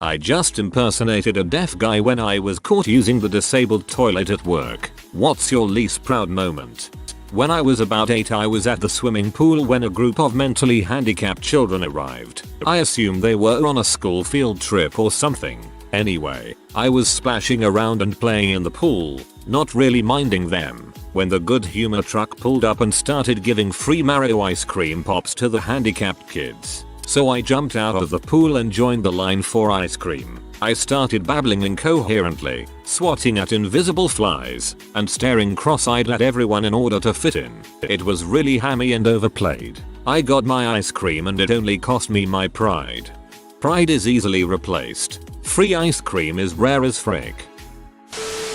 I just impersonated a deaf guy when I was caught using the disabled toilet at work. What's your least proud moment? When I was about 8, I was at the swimming pool when a group of mentally handicapped children arrived. I assumed they were on a school field trip or something. Anyway, I was splashing around and playing in the pool, not really minding them, when the Good Humor truck pulled up and started giving free Mario ice cream pops to the handicapped kids. So I jumped out of the pool and joined the line for ice cream. I started babbling incoherently, swatting at invisible flies, and staring cross-eyed at everyone in order to fit in. It was really hammy and overplayed. I got my ice cream and it only cost me my pride. Pride is easily replaced. Free ice cream is rare as frick.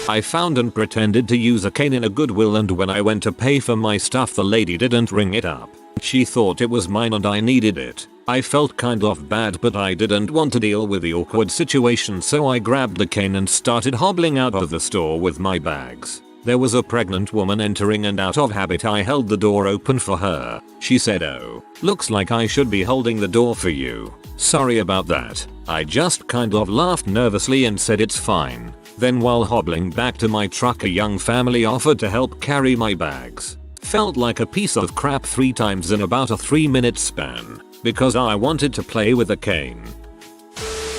I found and pretended to use a cane in a Goodwill, and when I went to pay for my stuff the lady didn't ring it up. She thought it was mine and I needed it. I felt kind of bad, but I didn't want to deal with the awkward situation, so I grabbed the cane and started hobbling out of the store with my bags. There was a pregnant woman entering and out of habit I held the door open for her. She said, "Oh, looks like I should be holding the door for you. Sorry about that." I just kind of laughed nervously and said it's fine. Then while hobbling back to my truck, a young family offered to help carry my bags. Felt like a piece of crap 3 times in about a 3-minute span, because I wanted to play with a cane.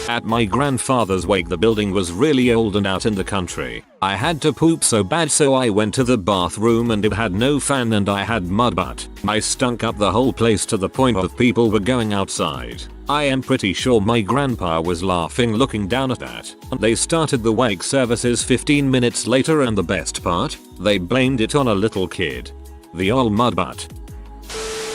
At my grandfather's wake, the building was really old and out in the country. I had to poop so bad, so I went to the bathroom and it had no fan and I had mud butt. I stunk up the whole place to the point of people were going outside. I am pretty sure my grandpa was laughing looking down at that. They started the wake services 15 minutes later, and the best part? They blamed it on a little kid. The ol' mud butt.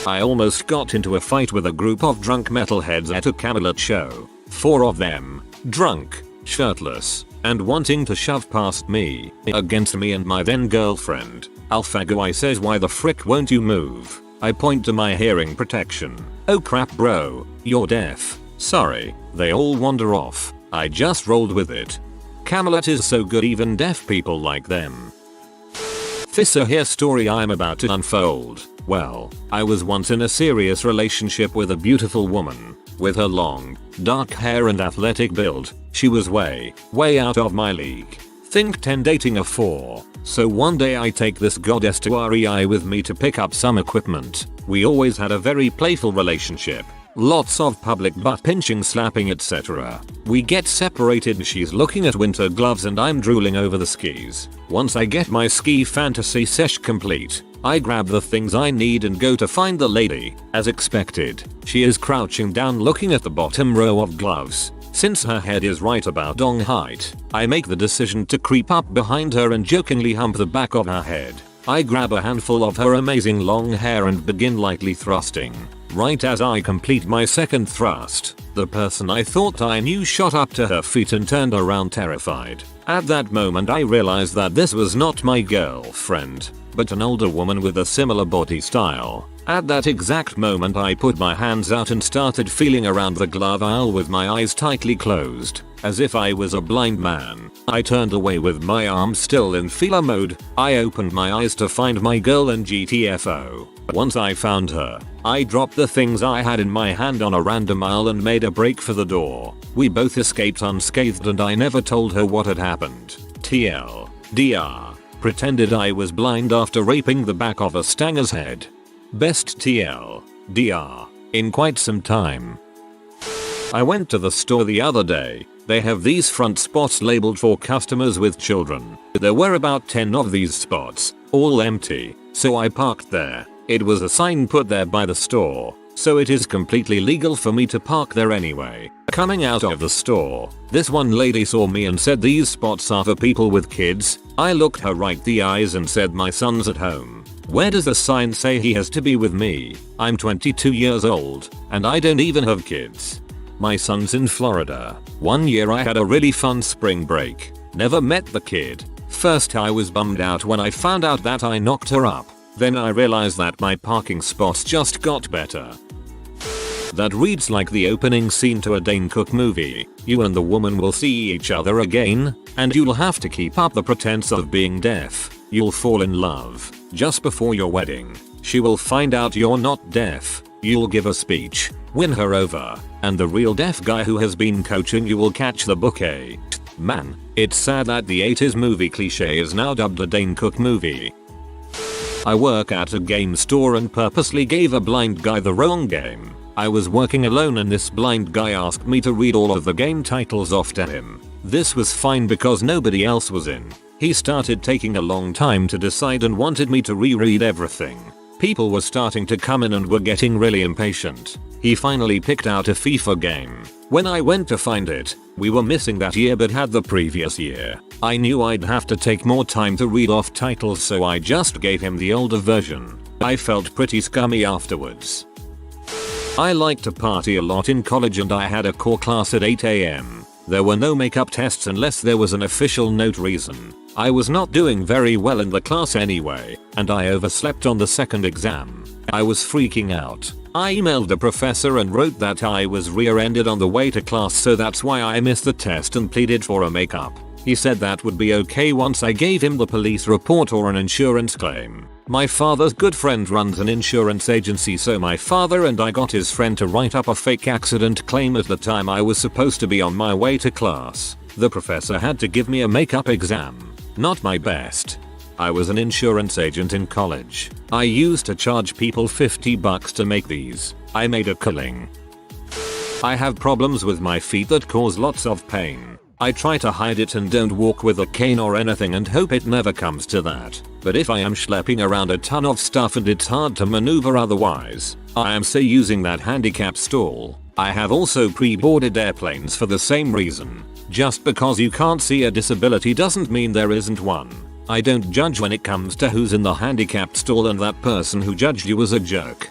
I almost got into a fight with a group of drunk metalheads at a Camelot show. 4 of them, drunk, shirtless, and wanting to shove past me, against me and my then girlfriend. Alpha guy says, "Why the frick won't you move?" I point to my hearing protection. "Oh crap bro, you're deaf." "Sorry." They all wander off. I just rolled with it. Camelot is so good, even deaf people like them. This here story I'm about to unfold. Well, I was once in a serious relationship with a beautiful woman. With her long, dark hair and athletic build, she was way out of my league. Think 10 dating a 4. So one day I take this goddess to REI with me to pick up some equipment. We always had a very playful relationship. Lots of public butt pinching, slapping, etc. We get separated. She's looking at winter gloves and I'm drooling over the skis. Once I get my ski fantasy sesh complete, I grab the things I need and go to find the lady. As expected, she is crouching down looking at the bottom row of gloves. Since her head is right about dong height, I make the decision to creep up behind her and jokingly hump the back of her head. I grab a handful of her amazing long hair and begin lightly thrusting. Right as I complete my second thrust, the person I thought I knew shot up to her feet and turned around terrified. At that moment I realized that this was not my girlfriend, but an older woman with a similar body style. At that exact moment I put my hands out and started feeling around the glove aisle with my eyes tightly closed, as if I was a blind man. I turned away with my arms still in feeler mode. I opened my eyes to find my girl and GTFO. Once I found her, I dropped the things I had in my hand on a random aisle and made a break for the door. We both escaped unscathed and I never told her what had happened. TLDR. Pretended I was blind after raping the back of a stanger's head. Best TLDR in quite some time. I went to the store the other day. They have these front spots labeled for customers with children. There were about 10 of these spots, all empty, so I parked there. It was a sign put there by the store, so it is completely legal for me to park there anyway. Coming out of the store, this one lady saw me and said, "These spots are for people with kids." I looked her right the eyes and said, "My son's at home. Where does the sign say he has to be with me? I'm 22 years old, and I don't even have kids. My son's in Florida. One year I had a really fun spring break. Never met the kid. First I was bummed out when I found out that I knocked her up. Then I realized that my parking spots just got better." That reads like the opening scene to a Dane Cook movie. You and the woman will see each other again, and you'll have to keep up the pretense of being deaf. You'll fall in love. Just before your wedding, she will find out you're not deaf. You'll give a speech, Win her over, and the real deaf guy who has been coaching you will catch the bouquet. Man, it's sad that the 80s movie cliche is now dubbed a Dane Cook movie. I work at a game store and purposely gave a blind guy the wrong game. I was working alone and this blind guy asked me to read all of the game titles off to him. This was fine because nobody else was in. He started taking a long time to decide and wanted me to reread everything. People were starting to come in and were getting really impatient. He finally picked out a FIFA game. When I went to find it, we were missing that year but had the previous year. I knew I'd have to take more time to read off titles so I just gave him the older version. I felt pretty scummy afterwards. I liked to party a lot in college and I had a core class at 8 AM. There were no makeup tests unless there was an official note reason. I was not doing very well in the class anyway, and I overslept on the second exam. I was freaking out. I emailed the professor and wrote that I was rear-ended on the way to class so that's why I missed the test and pleaded for a makeup. He said that would be okay once I gave him the police report or an insurance claim. My father's good friend runs an insurance agency so my father and I got his friend to write up a fake accident claim at the time I was supposed to be on my way to class. The professor had to give me a makeup exam. Not my best. I was an insurance agent in college. I used to charge people $50 to make these. I made a killing. I have problems with my feet that cause lots of pain. I try to hide it and don't walk with a cane or anything and hope it never comes to that. But if I am schlepping around a ton of stuff and it's hard to maneuver otherwise, I am say using that handicap stall. I have also pre-boarded airplanes for the same reason. Just because you can't see a disability doesn't mean there isn't one. I don't judge when it comes to who's in the handicapped stall and that person who judged you was a jerk.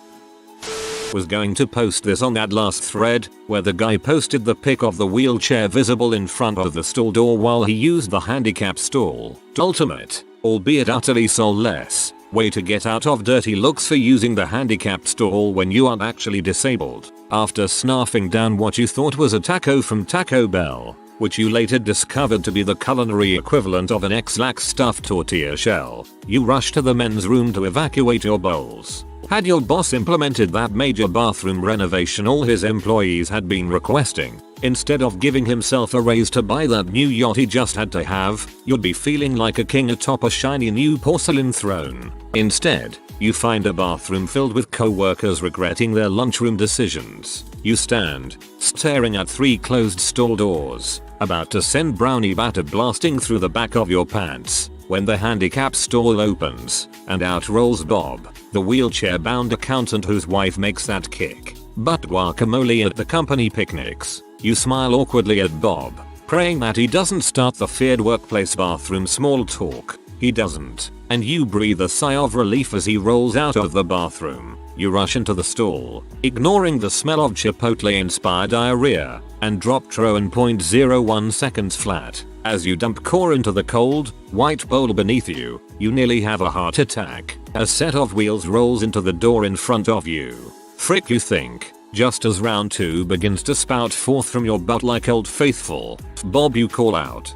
Was going to post this on that last thread, where the guy posted the pic of the wheelchair visible in front of the stall door while he used the handicap stall. Ultimate, albeit utterly soulless, way to get out of dirty looks for using the handicapped stall when you aren't actually disabled. After snarfing down what you thought was a taco from Taco Bell, which you later discovered to be the culinary equivalent of an X-Lax stuffed tortilla shell, you rush to the men's room to evacuate your bowls. Had your boss implemented that major bathroom renovation all his employees had been requesting, instead of giving himself a raise to buy that new yacht he just had to have, you'd be feeling like a king atop a shiny new porcelain throne. Instead, you find a bathroom filled with co-workers regretting their lunchroom decisions. You stand, staring at 3 closed stall doors, about to send brownie batter blasting through the back of your pants, when the handicap stall opens, and out rolls Bob, the wheelchair-bound accountant whose wife makes that kick butt guacamole at the company picnics. You smile awkwardly at Bob, praying that he doesn't start the feared workplace bathroom small talk. He doesn't, and you breathe a sigh of relief as he rolls out of the bathroom. You rush into the stall, ignoring the smell of Chipotle-inspired diarrhea, and drop tro in 0.01 seconds flat. As you dump core into the cold, white bowl beneath you, you nearly have a heart attack. A set of wheels rolls into the door in front of you. Frick, you think, just as round 2 begins to spout forth from your butt like Old Faithful. Bob, you call out.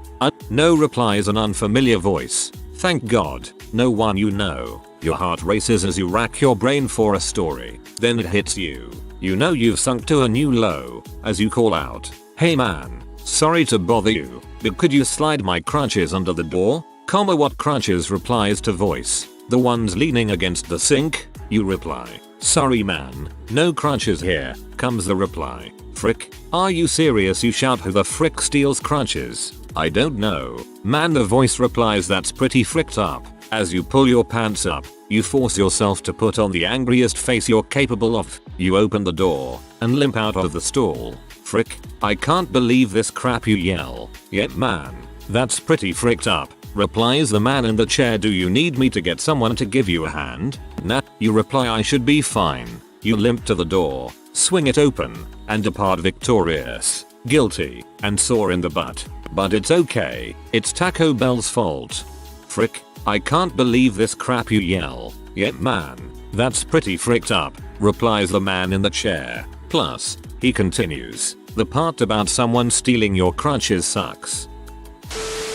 No replies an unfamiliar voice. Thank God, no one you know. Your heart races as you rack your brain for a story. Then it hits you. You know you've sunk to a new low, as you call out. Hey man, sorry to bother you, but could you slide my crutches under the door? What crutches replies to voice. The ones leaning against the sink? You reply. Sorry man, no crutches here, comes the reply. Frick, are you serious? You shout. Who the frick steals crutches? I don't know. Man, the voice replies. That's pretty fricked up. As you pull your pants up, you force yourself to put on the angriest face you're capable of. You open the door and limp out of the stall. Frick, I can't believe this crap, you yell. Yet man, that's pretty fricked up, replies the man in the chair. Do you need me to get someone to give you a hand? Nah, you reply. I should be fine. You limp to the door, swing it open, and depart victorious, guilty, and sore in the butt. But it's okay, it's Taco Bell's fault. Frick, I can't believe this crap, you yell. Yet man, that's pretty fricked up, replies the man in the chair. Plus, he continues, the part about someone stealing your crutches sucks.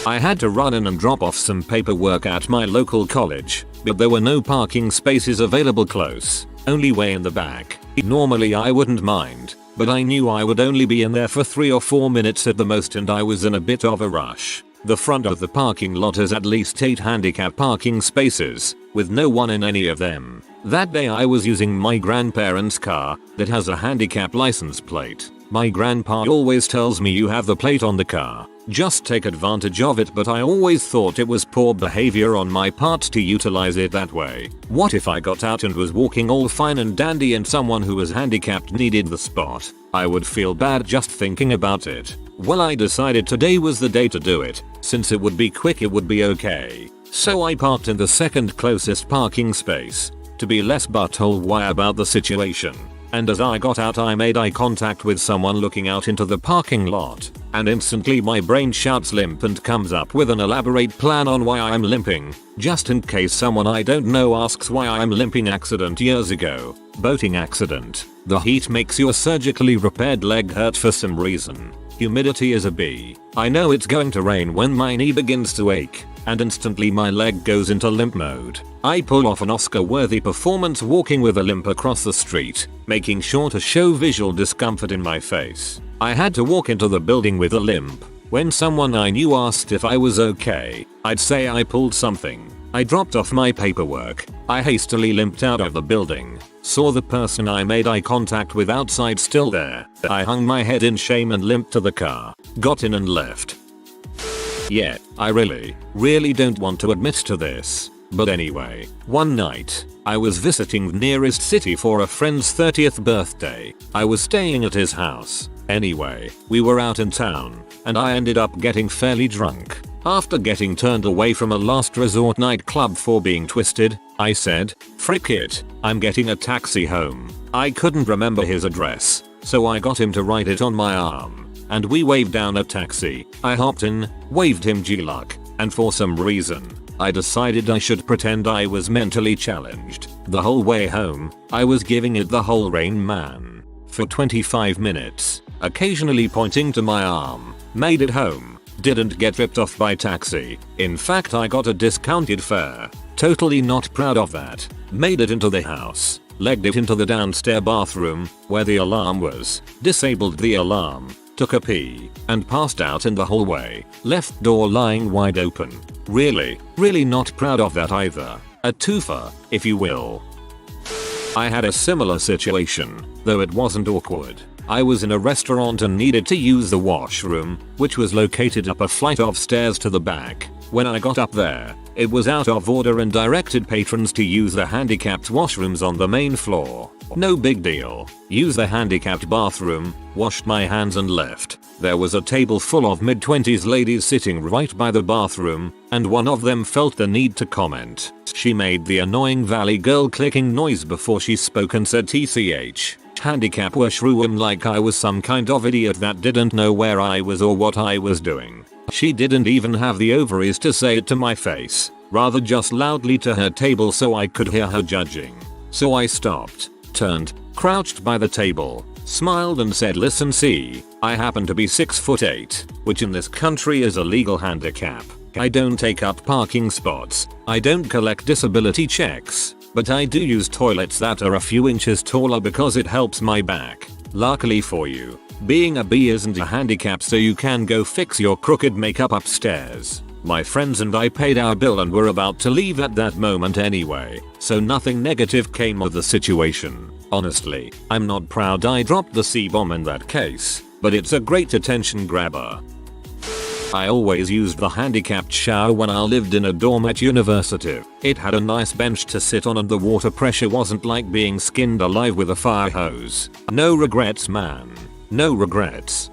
I had to run in and drop off some paperwork at my local college, but there were no parking spaces available close. only way in the back. Normally I wouldn't mind, but I knew I would only be in there for 3 or 4 minutes at the most and I was in a bit of a rush. The front of the parking lot has at least 8 handicap parking spaces, with no one in any of them. That day I was using my grandparents' car that has a handicap license plate. My grandpa always tells me you have the plate on the car, just take advantage of it, but I always thought it was poor behavior on my part to utilize it that way. What if I got out and was walking all fine and dandy and someone who was handicapped needed the spot? I would feel bad just thinking about it. Well, I decided today was the day to do it. Since it would be quick, it would be okay. So I parked in the second closest parking space to be less butthole why about the situation. And as I got out I made eye contact with someone looking out into the parking lot, and instantly my brain shouts limp and comes up with an elaborate plan on why I'm limping, just in case someone I don't know asks why I'm limping. Accident years ago. Boating accident. The heat makes your surgically repaired leg hurt for some reason. Humidity is a B. I know it's going to rain when my knee begins to ache, and instantly my leg goes into limp mode. I pull off an Oscar-worthy performance walking with a limp across the street, making sure to show visual discomfort in my face. I had to walk into the building with a limp. When someone I knew asked if I was okay, I'd say I pulled something. I dropped off my paperwork. I hastily limped out of the building. Saw the person I made eye contact with outside still there. I hung my head in shame and limped to the car. Got in and left. Yeah, I really don't want to admit to this. But anyway, one night, I was visiting the nearest city for a friend's 30th birthday. I was staying at his house. Anyway, we were out in town, and I ended up getting fairly drunk. After getting turned away from a last resort nightclub for being twisted, I said, "Frick it, I'm getting a taxi home." I couldn't remember his address, so I got him to write it on my arm. And we waved down a taxi. I hopped in, waved him G-luck, and for some reason, I decided I should pretend I was mentally challenged. The whole way home, I was giving it the whole Rain Man. For 25 minutes, occasionally pointing to my arm. Made it home. Didn't get ripped off by taxi. In fact, I got a discounted fare. Totally not proud of that. Made it into the house. Legged it into the downstairs bathroom, where the alarm was. Disabled the alarm. Took a pee, and passed out in the hallway. Left door lying wide open. Really not proud of that either. A twofer, if you will. I had a similar situation, though it wasn't awkward. I was in a restaurant and needed to use the washroom, which was located up a flight of stairs to the back. When I got up there, it was out of order and directed patrons to use the handicapped washrooms on the main floor. No big deal. Used the handicapped bathroom, washed my hands and left. There was a table full of mid-20s ladies sitting right by the bathroom, and one of them felt the need to comment. She made the annoying Valley Girl clicking noise before she spoke and said TCH. Handicap washroom like I was some kind of idiot that didn't know where I was or what I was doing. She didn't even have the ovaries to say it to my face, rather just loudly to her table so I could hear her judging. So I stopped, turned, crouched by the table, smiled and said, "Listen, see, I happen to be 6'8", which in this country is a legal handicap. I don't take up parking spots. I don't collect disability checks. But I do use toilets that are a few inches taller because it helps my back. Luckily for you, being a B isn't a handicap, so you can go fix your crooked makeup upstairs." My friends and I paid our bill and were about to leave at that moment anyway, so nothing negative came of the situation. Honestly, I'm not proud I dropped the C-bomb in that case, but it's a great attention grabber. I always used the handicapped shower when I lived in a dorm at university. It had a nice bench to sit on and the water pressure wasn't like being skinned alive with a fire hose. No regrets, man. No regrets.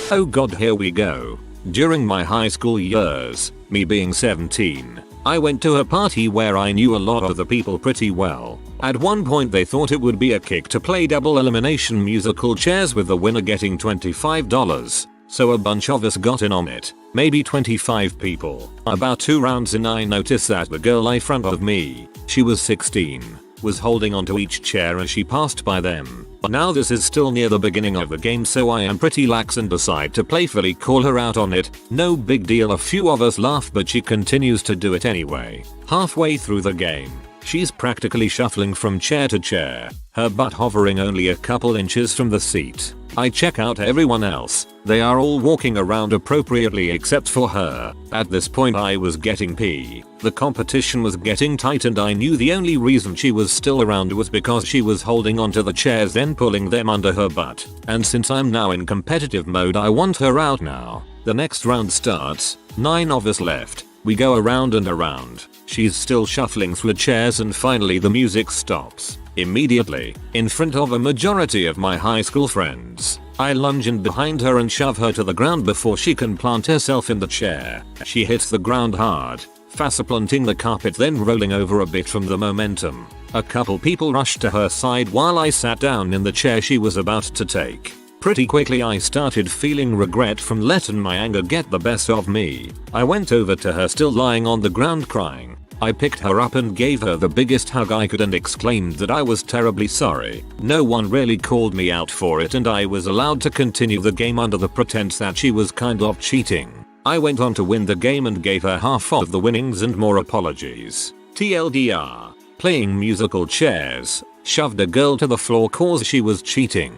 Oh god, here we go. During my high school years, me being 17, I went to a party where I knew a lot of the people pretty well. At one point they thought it would be a kick to play double elimination musical chairs with the winner getting $25. So a bunch of us got in on it, maybe 25 people. About 2 rounds in I noticed that the girl in front of me, she was 16, was holding onto each chair as she passed by them. Now this is still near the beginning of the game, so I am pretty lax and decide to playfully call her out on it. No big deal, a few of us laugh, but she continues to do it anyway. Halfway through the game, She's practically shuffling from chair to chair, her butt hovering only a couple inches from the seat. I check out everyone else. They are all walking around appropriately except for her. At this point I was getting pee. The competition was getting tight and I knew the only reason she was still around was because she was holding onto the chairs then pulling them under her butt. And since I'm now in competitive mode I want her out now. The next round starts. 9 of us left. We go around and around. She's still shuffling through chairs and finally the music stops. Immediately, in front of a majority of my high school friends, I lunge in behind her and shove her to the ground before she can plant herself in the chair. She hits the ground hard, face-planting the carpet then rolling over a bit from the momentum. A couple people rushed to her side while I sat down in the chair she was about to take. Pretty quickly I started feeling regret from letting my anger get the best of me. I went over to her still lying on the ground crying. I picked her up and gave her the biggest hug I could and exclaimed that I was terribly sorry. No one really called me out for it and I was allowed to continue the game under the pretense that she was kind of cheating. I went on to win the game and gave her half of the winnings and more apologies. TLDR. Playing musical chairs. Shoved a girl to the floor cause she was cheating.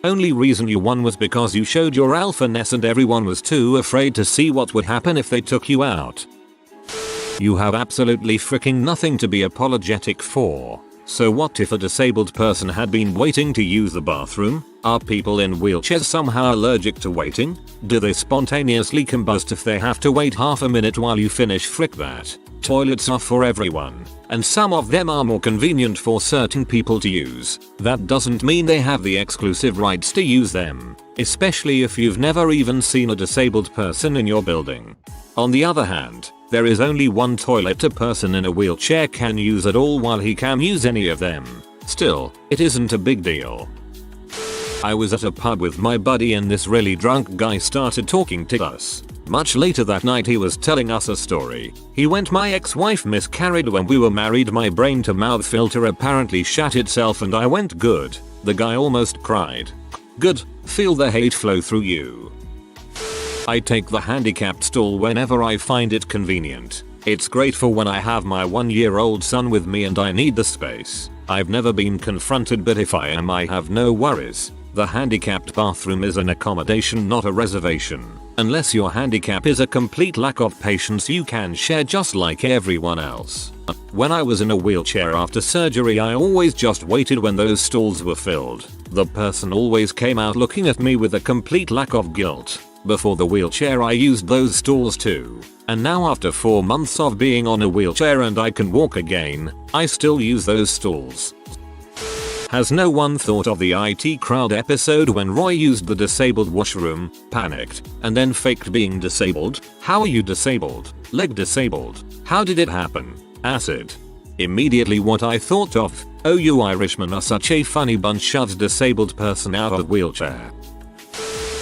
Only reason you won was because you showed your alphaness and everyone was too afraid to see what would happen if they took you out. You have absolutely freaking nothing to be apologetic for. So what if a disabled person had been waiting to use the bathroom? Are people in wheelchairs somehow allergic to waiting? Do they spontaneously combust if they have to wait half a minute while you finish? Frick that. Toilets are for everyone, and some of them are more convenient for certain people to use. That doesn't mean they have the exclusive rights to use them, especially if you've never even seen a disabled person in your building. On the other hand, there is only one toilet a person in a wheelchair can use at all while he can use any of them. Still, it isn't a big deal. I was at a pub with my buddy and this really drunk guy started talking to us. Much later that night he was telling us a story. He went, my ex-wife miscarried when we were married, my brain to mouth filter apparently shat itself and I went, good. The guy almost cried. Good, feel the hate flow through you. I take the handicapped stall whenever I find it convenient. It's great for when I have my 1-year-old son with me and I need the space. I've never been confronted, but if I am I have no worries. The handicapped bathroom is an accommodation, not a reservation. Unless your handicap is a complete lack of patience, you can share just like everyone else. When I was in a wheelchair after surgery I always just waited when those stalls were filled. The person always came out looking at me with a complete lack of guilt. Before the wheelchair I used those stalls too. And now after 4 months of being on a wheelchair and I can walk again, I still use those stalls. Has no one thought of the IT Crowd episode when Roy used the disabled washroom, panicked, and then faked being disabled? How are you disabled? Leg disabled? How did it happen? Acid. Immediately what I thought of, oh you Irishmen are such a funny bunch, shoves disabled person out of wheelchair.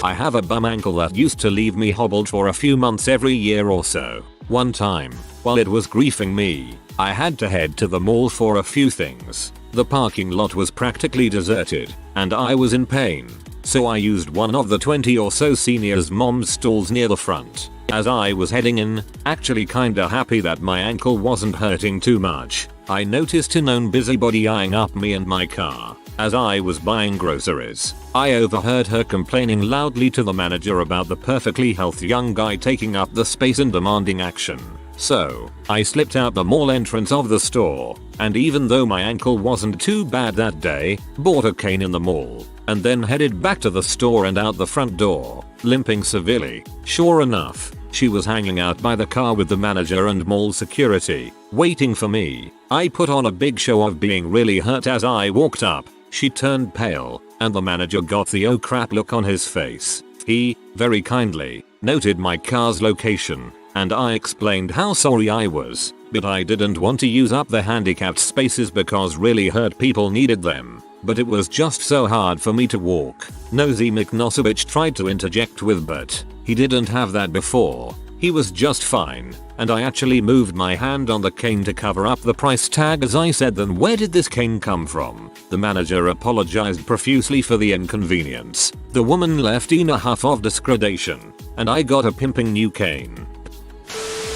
I have a bum ankle that used to leave me hobbled for a few months every year or so. One time, while it was griefing me, I had to head to the mall for a few things. The parking lot was practically deserted, and I was in pain, so I used one of the 20 or so seniors' mom's stalls near the front. As I was heading in, actually kinda happy that my ankle wasn't hurting too much, I noticed a known busybody eyeing up me and my car. As I was buying groceries, I overheard her complaining loudly to the manager about the perfectly healthy young guy taking up the space and demanding action. So, I slipped out the mall entrance of the store, and even though my ankle wasn't too bad that day, bought a cane in the mall, and then headed back to the store and out the front door, limping severely. Sure enough, she was hanging out by the car with the manager and mall security, waiting for me. I put on a big show of being really hurt as I walked up. She turned pale, and the manager got the oh crap look on his face. He, very kindly, noted my car's location, and I explained how sorry I was, but I didn't want to use up the handicapped spaces because really hurt people needed them. But it was just so hard for me to walk. Nosy McNosovich tried to interject with, but he didn't have that before. He was just fine, and I actually moved my hand on the cane to cover up the price tag as I said, then where did this cane come from? The manager apologized profusely for the inconvenience. The woman left in a huff of disgradation, and I got a pimping new cane.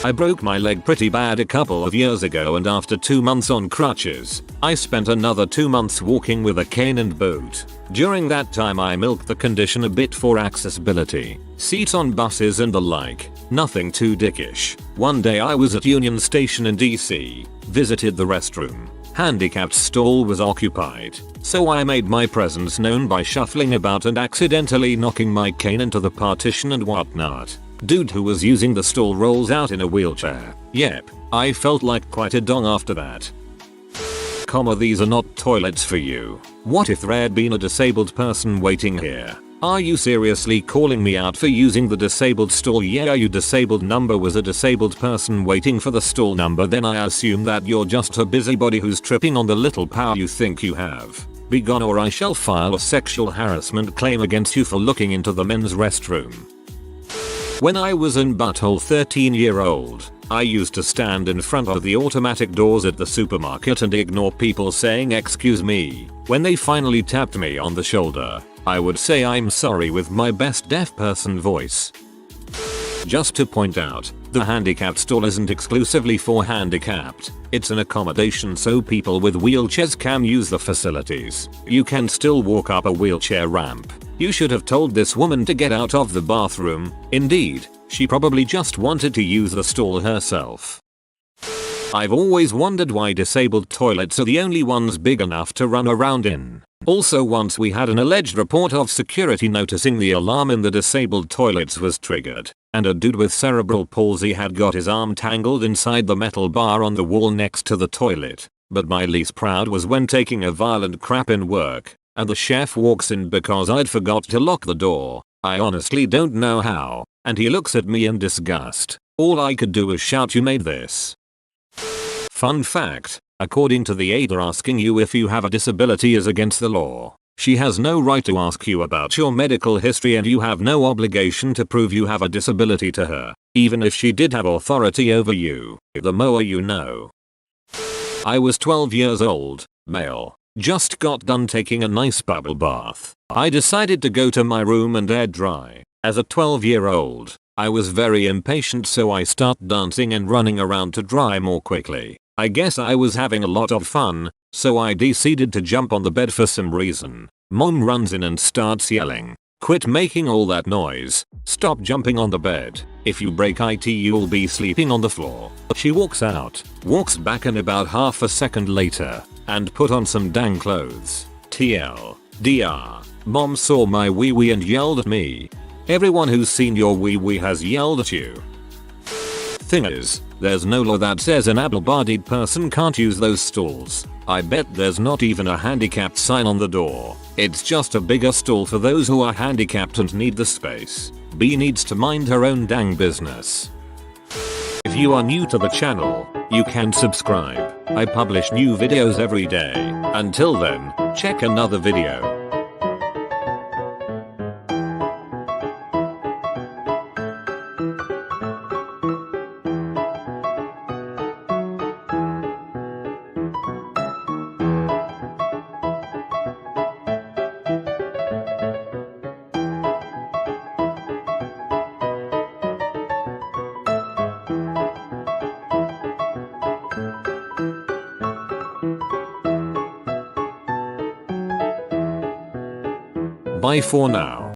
I broke my leg pretty bad a couple of years ago, and after 2 months on crutches, I spent another 2 months walking with a cane and boot. During that time I milked the condition a bit for accessibility, seats on buses and the like, nothing too dickish. One day I was at Union Station in DC, visited the restroom. Handicapped stall was occupied, so I made my presence known by shuffling about and accidentally knocking my cane into the partition and whatnot. Dude who was using the stall rolls out in a wheelchair. Yep, I felt like quite a dong after that. These are not toilets for you. What if there had been a disabled person waiting here? Are you seriously calling me out for using the disabled stall? Yeah, your disabled number was a disabled person waiting for the stall number. Then I assume that you're just a busybody who's tripping on the little power you think you have. Be gone, or I shall file a sexual harassment claim against you for looking into the men's restroom. When I was in butthole 13-year-old, I used to stand in front of the automatic doors at the supermarket and ignore people saying excuse me. When they finally tapped me on the shoulder, I would say I'm sorry with my best deaf person voice. Just to point out, the handicapped stall isn't exclusively for handicapped. It's an accommodation so people with wheelchairs can use the facilities. You can still walk up a wheelchair ramp. You should have told this woman to get out of the bathroom. Indeed, she probably just wanted to use the stall herself. I've always wondered why disabled toilets are the only ones big enough to run around in. Also, once we had an alleged report of security noticing the alarm in the disabled toilets was triggered, and a dude with cerebral palsy had got his arm tangled inside the metal bar on the wall next to the toilet. But my least proud was when taking a violent crap in work, and the chef walks in because I'd forgot to lock the door. I honestly don't know how, and he looks at me in disgust. All I could do was shout, "You made this." Fun fact, according to the ADA, asking you if you have a disability is against the law. She has no right to ask you about your medical history, and you have no obligation to prove you have a disability to her, even if she did have authority over you. The more you know. I was 12 years old, male. Just got done taking a nice bubble bath. I decided to go to my room and air dry. As a 12-year-old, I was very impatient, so I start dancing and running around to dry more quickly. I guess I was having a lot of fun, so I decided to jump on the bed for some reason. Mom runs in and starts yelling, "Quit making all that noise. Stop jumping on the bed. If you break it, you'll be sleeping on the floor." She walks out, walks back, and about half a second later, and put on some dang clothes. TLDR. Mom saw my wee wee and yelled at me. Everyone who's seen your wee wee has yelled at you. Thing is, there's no law that says an able-bodied person can't use those stalls. I bet there's not even a handicapped sign on the door. It's just a bigger stall for those who are handicapped and need the space. B needs to mind her own dang business. If you are new to the channel, you can subscribe. I publish new videos every day. Until then, check another video. Bye for now.